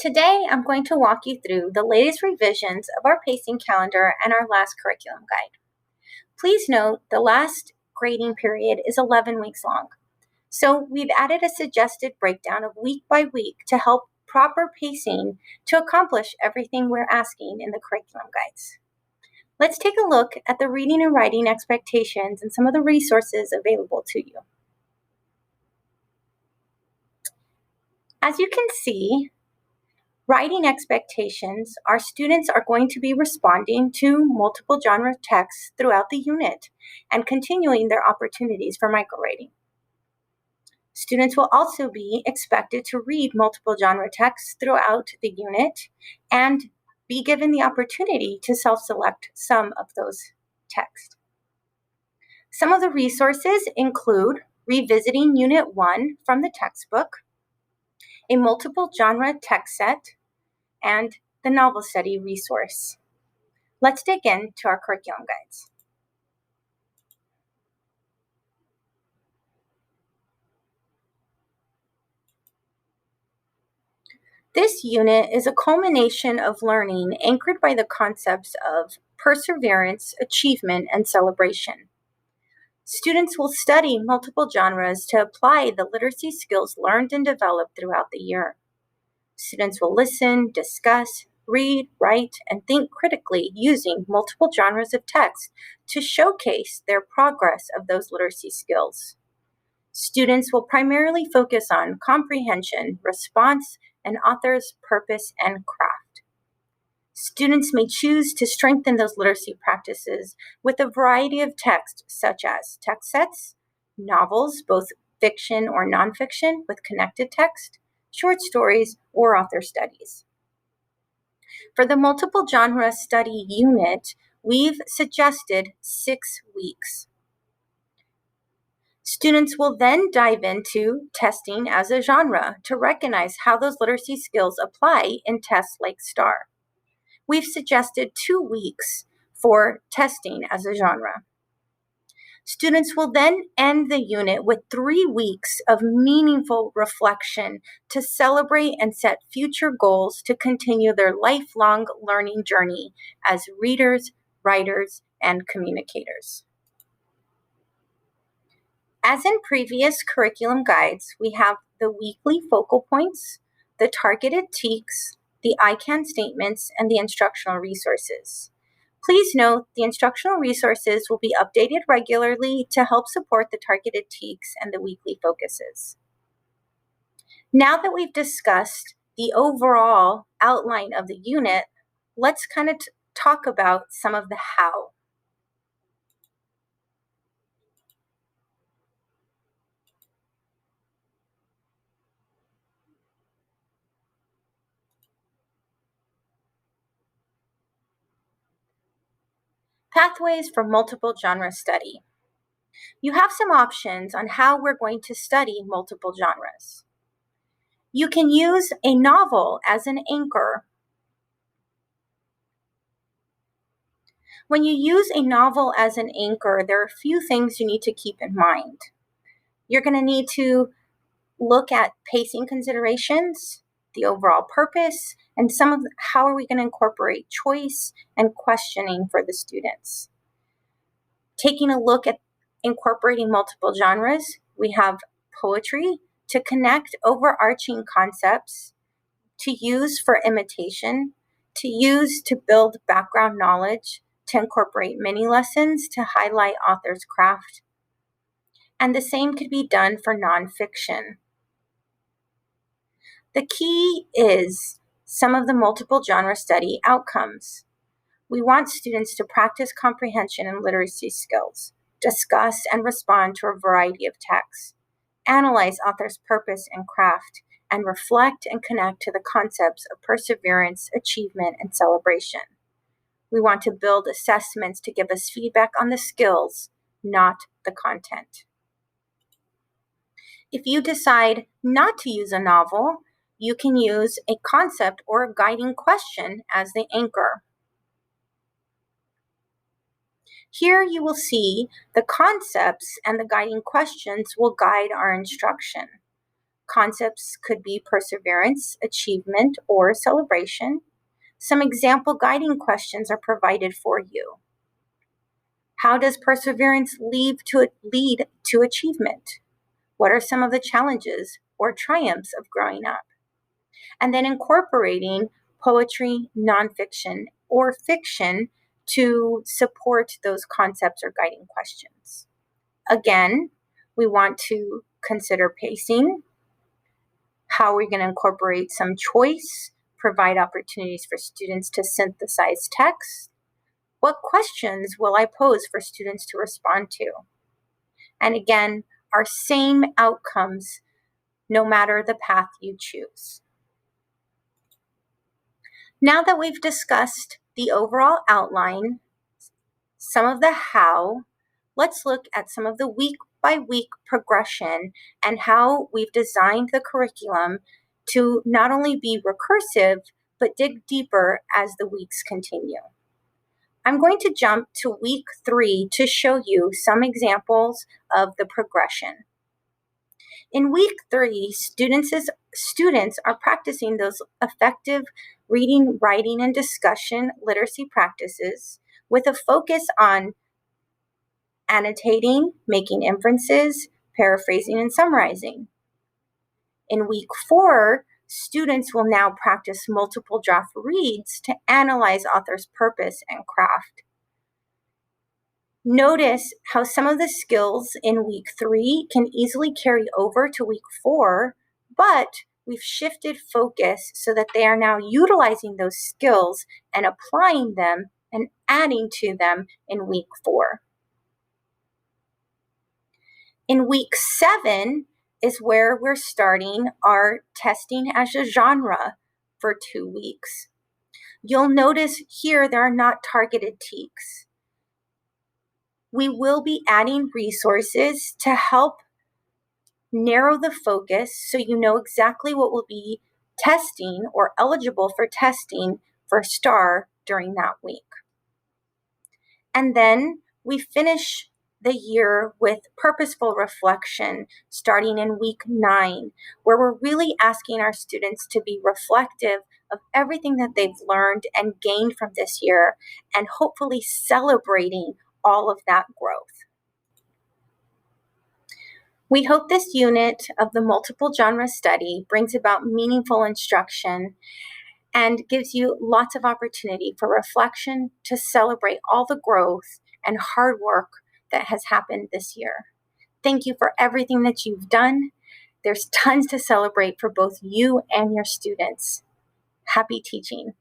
Today, I'm going to walk you through the latest revisions of our pacing calendar and our last curriculum guide. Please note the last grading period is 11 weeks long, so we've added a suggested breakdown of week by week to help proper pacing to accomplish everything we're asking in the curriculum guides. Let's take a look at the reading and writing expectations and some of the resources available to you. As you can see, writing expectations, our students are going to be responding to multiple genre texts throughout the unit and continuing their opportunities for microwriting. Students will also be expected to read multiple genre texts throughout the unit and be given the opportunity to self-select some of those texts. Some of the resources include revisiting Unit 1 from the textbook, a multiple genre text set, and the novel study resource. Let's dig into our curriculum guides. This unit is a culmination of learning anchored by the concepts of perseverance, achievement, and celebration. Students will study multiple genres to apply the literacy skills learned and developed throughout the year. Students will listen, discuss, read, write, and think critically using multiple genres of text to showcase their progress of those literacy skills. Students will primarily focus on comprehension, response, and author's purpose and craft. Students may choose to strengthen those literacy practices with a variety of texts such as text sets, novels, both fiction or nonfiction with connected text, short stories, or author studies. For the multiple genre study unit, we've suggested 6 weeks. Students will then dive into testing as a genre to recognize how those literacy skills apply in tests like STAR. We've suggested 2 weeks for testing as a genre. Students will then end the unit with 3 weeks of meaningful reflection to celebrate and set future goals to continue their lifelong learning journey as readers, writers, and communicators. As in previous curriculum guides, we have the weekly focal points, the targeted TEKS, the I-CAN statements, and the instructional resources. Please note the instructional resources will be updated regularly to help support the targeted TEKS and the weekly focuses. Now that we've discussed the overall outline of the unit, let's kind of talk about some of the how. Pathways for multiple genre study. You have some options on how we're going to study multiple genres. You can use a novel as an anchor. When you use a novel as an anchor, there are a few things you need to keep in mind. You're going to need to look at pacing considerations, the overall purpose, and how are we going to incorporate choice and questioning for the students. Taking a look at incorporating multiple genres, we have poetry to connect overarching concepts, to use for imitation, to use to build background knowledge, to incorporate mini lessons to highlight author's craft. And the same could be done for nonfiction. The key is some of the multiple genre study outcomes. We want students to practice comprehension and literacy skills, discuss and respond to a variety of texts, analyze author's purpose and craft, and reflect and connect to the concepts of perseverance, achievement, and celebration. We want to build assessments to give us feedback on the skills, not the content. If you decide not to use a novel, you can use a concept or a guiding question as the anchor. Here you will see the concepts and the guiding questions will guide our instruction. Concepts could be perseverance, achievement, or celebration. Some example guiding questions are provided for you. How does perseverance lead to achievement? What are some of the challenges or triumphs of growing up? And then incorporating poetry, nonfiction, or fiction to support those concepts or guiding questions. Again, we want to consider pacing. How are we going to incorporate some choice, provide opportunities for students to synthesize text? What questions will I pose for students to respond to? And again, our same outcomes no matter the path you choose. Now that we've discussed the overall outline, some of the how, let's look at some of the week by week progression and how we've designed the curriculum to not only be recursive, but dig deeper as the weeks continue. I'm going to jump to week 3 to show you some examples of the progression. In week 3, students are practicing those effective reading, writing, and discussion literacy practices with a focus on annotating, making inferences, paraphrasing, and summarizing. In week 4, students will now practice multiple draft reads to analyze author's purpose and craft. Notice how some of the skills in week 3 can easily carry over to week 4, but we've shifted focus so that they are now utilizing those skills and applying them and adding to them in week 4. In week 7 is where we're starting our testing as a genre for 2 weeks. You'll notice here there are not targeted TEKS. We will be adding resources to help narrow the focus so you know exactly what will be testing or eligible for testing for STAR during that week. And then we finish the year with purposeful reflection starting in week 9, where we're really asking our students to be reflective of everything that they've learned and gained from this year, and hopefully celebrating all of that growth. We hope this unit of the multiple genre study brings about meaningful instruction and gives you lots of opportunity for reflection to celebrate all the growth and hard work that has happened this year. Thank you for everything that you've done. There's tons to celebrate for both you and your students. Happy teaching.